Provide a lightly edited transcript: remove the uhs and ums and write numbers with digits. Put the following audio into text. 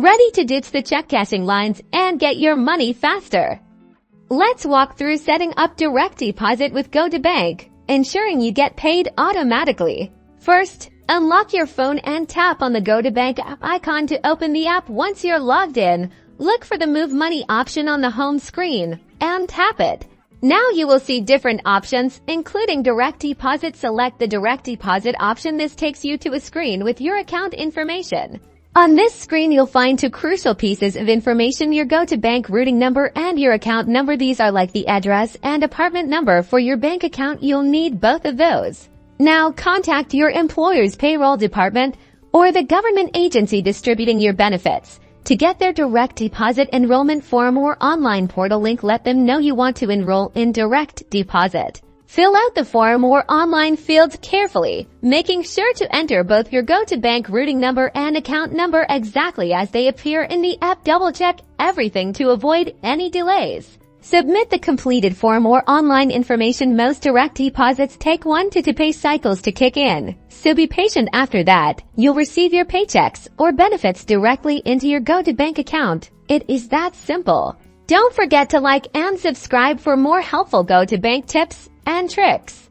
Ready to ditch the check cashing lines and get your money faster. Let's walk through setting up direct deposit with Go2Bank, ensuring you get paid automatically. First, unlock your phone and tap on the Go2Bank app icon to open the app. Once you're logged in, look for the Move Money option on the home screen and tap it. Now you will see different options, including direct deposit. Select the direct deposit option. This takes you to a screen with your account information. On this screen, you'll find two crucial pieces of information: your Go2Bank routing number and your account number. These are like the address and apartment number for your bank account. You'll need both of those. Now contact your employer's payroll department or the government agency distributing your benefits to get their direct deposit enrollment form or online portal link. Let them know you want to enroll in direct deposit. Fill out the form or online fields carefully, making sure to enter both your Go2Bank routing number and account number exactly as they appear in the app. Double-check everything to avoid any delays. Submit the completed form or online information. Most direct deposits take 1 to 2 pay cycles to kick in, so be patient. After that, you'll receive your paychecks or benefits directly into your Go2Bank account. It is that simple. Don't forget to like and subscribe for more helpful Go2Bank tips and tricks.